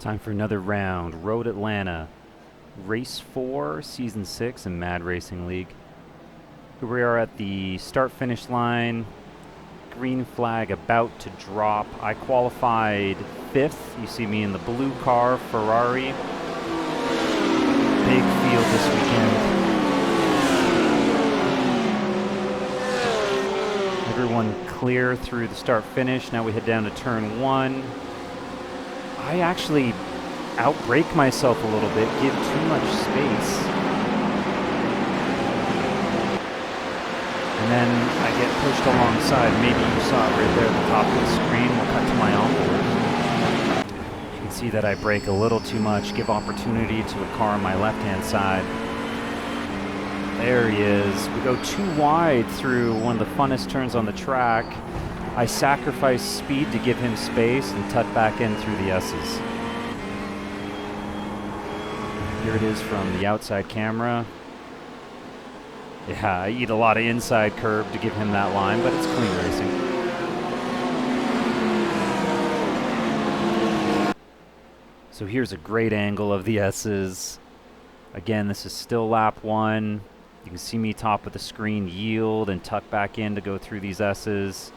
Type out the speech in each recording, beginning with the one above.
Time for another round. Road Atlanta, Race 4, Season 6 in Mad Racing League. Here we are at the start-finish line. Green flag about to drop. I qualified 5th. You see me in the blue car, Ferrari. Big field this weekend. Everyone clear through the start-finish. Now we head down to turn 1. I actually outbrake myself a little bit, give too much space. And then I get pushed alongside. Maybe you saw it right there at the top of the screen. We'll cut to my onboard. You can see that I brake a little too much, give opportunity to a car on my left-hand side. There he is. We go too wide through one of the funnest turns on the track. I sacrifice speed to give him space and tut back in through the S's. Here it is from the outside camera. Yeah, I eat a lot of inside curb to give him that line, but it's clean racing. So here's a great angle of the S's. Again, this is still lap 1. You can see me top of the screen yield and tuck back in to go through these S's.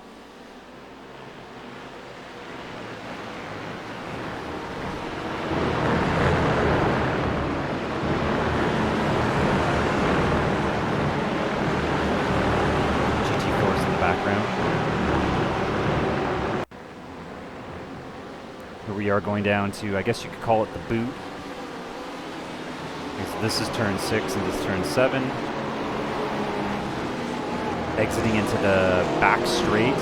GT4's in the background. Here we are going down to, I guess you could call it the boot. So this is turn 6 and this is turn 7. Exiting into the back straight.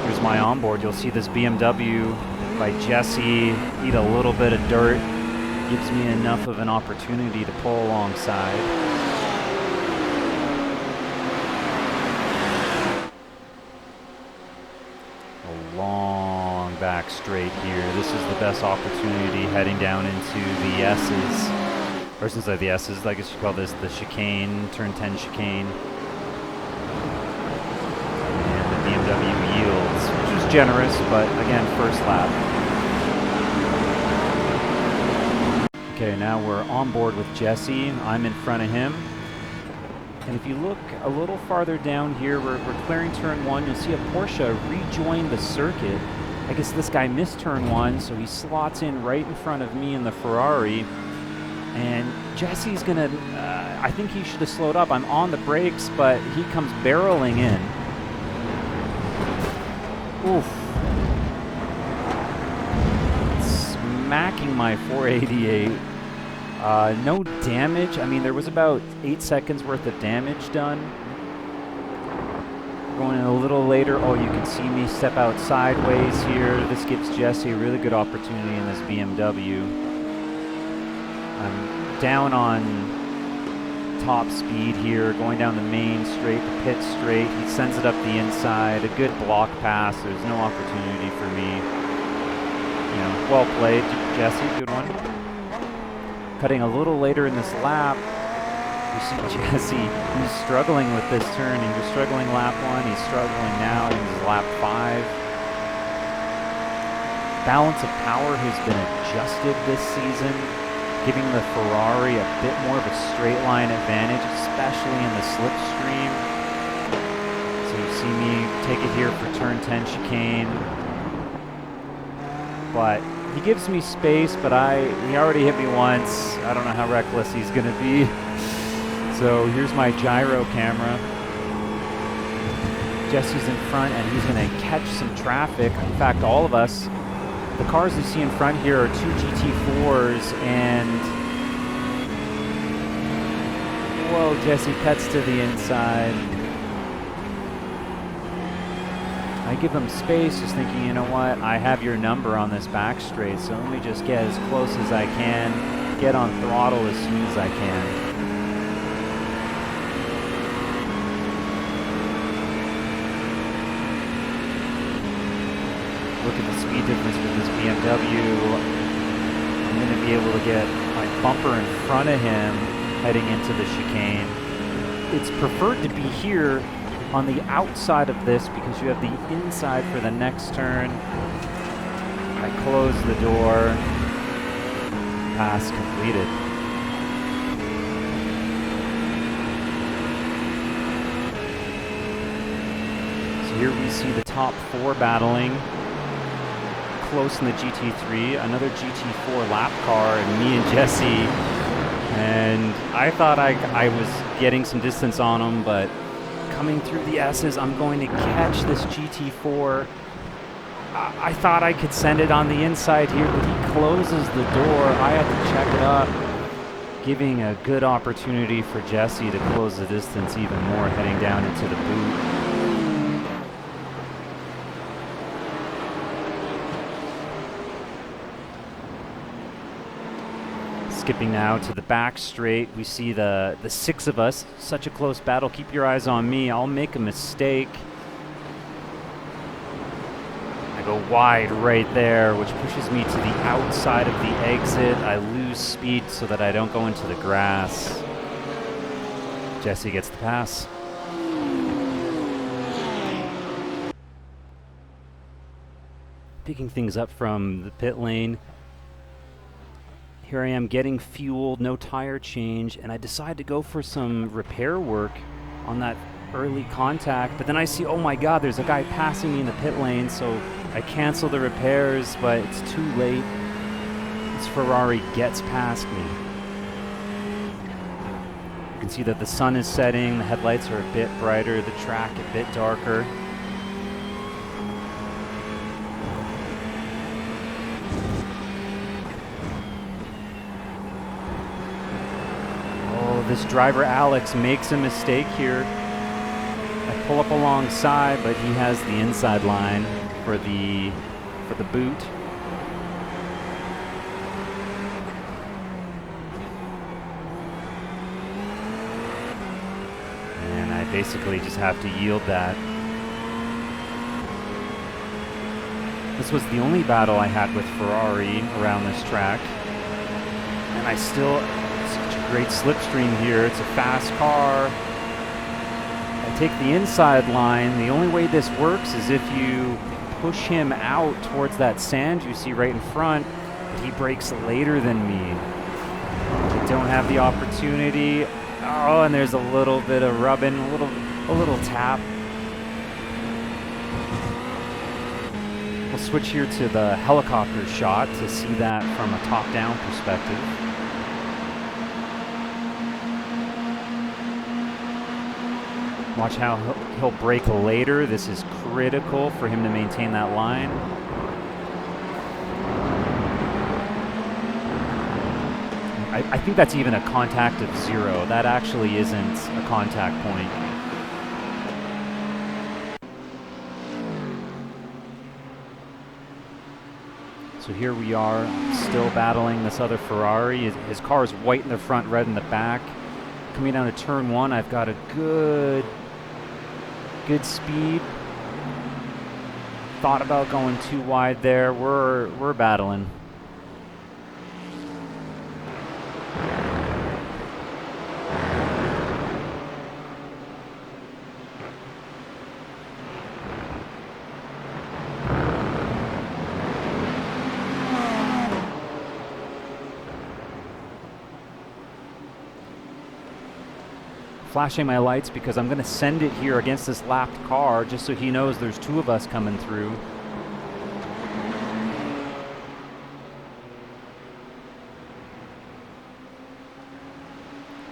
Here's my onboard. You'll see this BMW by Jesse eat a little bit of dirt. Gives me enough of an opportunity to pull alongside. A long back straight here. This is the best opportunity heading down into the S's. Or inside the S's, I guess you call this the chicane, turn 10 chicane. And the BMW yields, which is generous, but again, first lap. Okay, now we're on board with Jesse. I'm in front of him. And if you look a little farther down here, we're clearing turn 1. You'll see a Porsche rejoin the circuit. I guess this guy missed turn 1, so he slots in right in front of me in the Ferrari. And Jesse's gonna, I think he should have slowed up. I'm on the brakes, but he comes barreling in. Oof. Smacking my 488. No damage. I mean, there was about 8 seconds worth of damage done. Going in a little later. Oh, you can see me step out sideways here. This gives Jesse a really good opportunity in this BMW. I'm down on top speed here, going down the main straight, the pit straight. He sends it up the inside. A good block pass. There's no opportunity for me. You know, well played, Jesse. Good one. Cutting a little later in this lap, you see Jesse. He's struggling with this turn. He was struggling lap 1. He's struggling now. He's lap 5. Balance of power has been adjusted this season, giving the Ferrari a bit more of a straight line advantage, especially in the slipstream. So you see me take it here for turn 10 chicane. But he gives me space, but he already hit me once. I don't know how reckless he's going to be. So here's my gyro camera. Jesse's in front, and he's going to catch some traffic. In fact, all of us. The cars you see in front here are 2 GT4s, and whoa, Jesse cuts to the inside. I give him space, just thinking, you know what, I have your number on this back straight, so let me just get as close as I can, get on throttle as soon as I can. Look at the speed difference with this BMW. I'm going to be able to get my bumper in front of him heading into the chicane. It's preferred to be here on the outside of this because you have the inside for the next turn. I close the door. pass completed. So here we see the top 4 battling close in the GT3, another GT4 lap car, and me and Jesse. And I thought I was getting some distance on him, but coming through the S's, I'm going to catch this GT4. I thought I could send it on the inside here, but he closes the door. I had to check it up, giving a good opportunity for Jesse to close the distance even more, heading down into the boot. Skipping now to the back straight, we see the 6 of us. Such a close battle. Keep your eyes on me. I'll make a mistake. I go wide right there, which pushes me to the outside of the exit. I lose speed so that I don't go into the grass. Jesse gets the pass. Picking things up from the pit lane. Here I am getting fueled, no tire change, and I decide to go for some repair work on that early contact, but then I see, oh my God, there's a guy passing me in the pit lane, so I cancel the repairs, but it's too late. This Ferrari gets past me. You can see that the sun is setting, the headlights are a bit brighter, the track a bit darker. This driver Alex makes a mistake here. I pull up alongside, but he has the inside line for the boot. And I basically just have to yield that. This was the only battle I had with Ferrari around this track, and I still. Great slipstream here. It's a fast car. I take the inside line. The only way this works is if you push him out towards that sand you see right in front, but he brakes later than me. I don't have the opportunity. Oh, and there's a little bit of rubbing, a little tap. We'll switch here to the helicopter shot to see that from a top-down perspective. Watch how he'll brake later. This is critical for him to maintain that line. I think that's even a contact of 0. That actually isn't a contact point. So here we are, still battling this other Ferrari. His car is white in the front, red in the back. Coming down to turn 1, I've got a good speed. Thought about going too wide there. We're battling. Flashing my lights because I'm going to send it here against this lapped car just so he knows there's 2 of us coming through.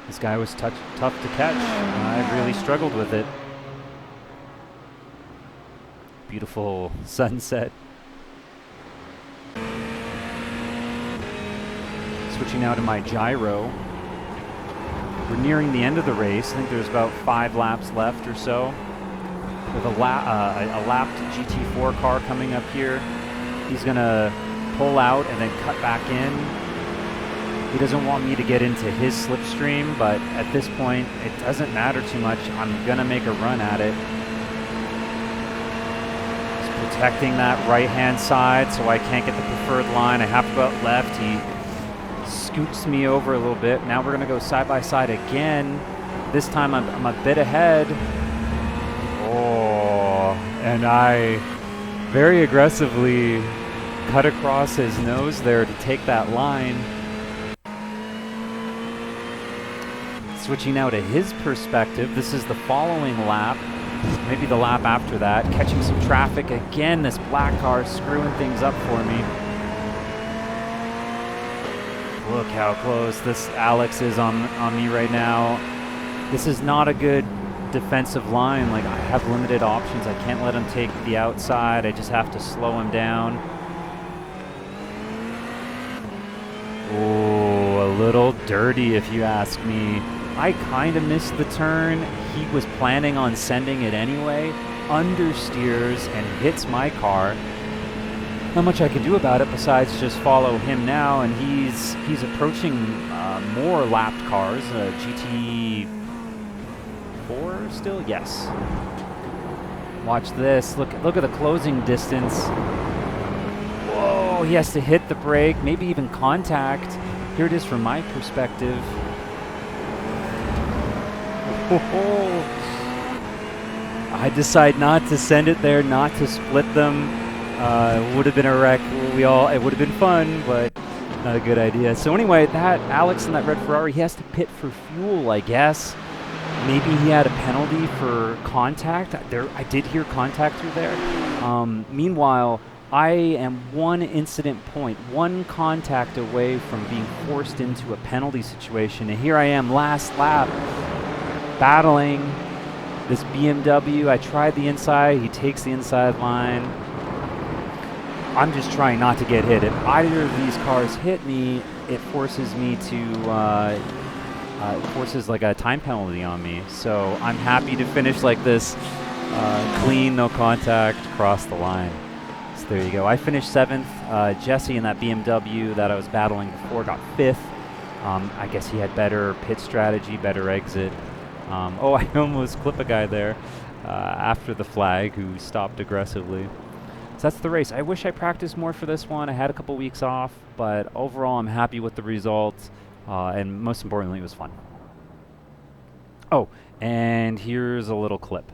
This guy was tough to catch. I really struggled with it. Beautiful sunset. Switching now to my gyro. We're nearing the end of the race. I think there's about 5 laps left or so. With a lapped GT4 car coming up here. He's going to pull out and then cut back in. He doesn't want me to get into his slipstream, but at this point, it doesn't matter too much. I'm going to make a run at it. Just protecting that right-hand side so I can't get the preferred line. I have to go out left. He scoots me over a little bit. Now we're going to go side by side again. This time I'm a bit ahead. Oh, and I very aggressively cut across his nose there to take that line. Switching now to his perspective, this is the following lap, maybe the lap after that, catching some traffic. Again, this black car screwing things up for me. Look how close this Alex is on me right now. This is not a good defensive line. Like, I have limited options. I can't let him take the outside. I just have to slow him down. Oh, a little dirty if you ask me. I kind of missed the turn. He was planning on sending it anyway. Understeers and hits my car. Not much I can do about it besides just follow him now, and he's approaching more lapped cars. GT4 still? Yes. Watch this. Look at the closing distance. Whoa, he has to hit the brake, maybe even contact. Here it is from my perspective. I decide not to send it there, not to split them. It would have been a wreck. It would have been fun, but not a good idea. So anyway, that Alex in that red Ferrari, he has to pit for fuel, I guess. Maybe he had a penalty for contact. I did hear contact through there. Meanwhile, I am one incident point, one contact away from being forced into a penalty situation. And here I am, last lap, battling this BMW. I tried the inside. He takes the inside line. I'm just trying not to get hit. If either of these cars hit me, it forces me to, forces like a time penalty on me. So I'm happy to finish like this, clean, no contact, cross the line. So there you go. I finished 7th. Jesse in that BMW that I was battling before got 5th. I guess he had better pit strategy, better exit. Oh, I almost clipped a guy there after the flag who stopped aggressively. So that's the race. I wish I practiced more for this one. I had a couple weeks off, but overall I'm happy with the results, and most importantly, it was fun. Oh, and here's a little clip.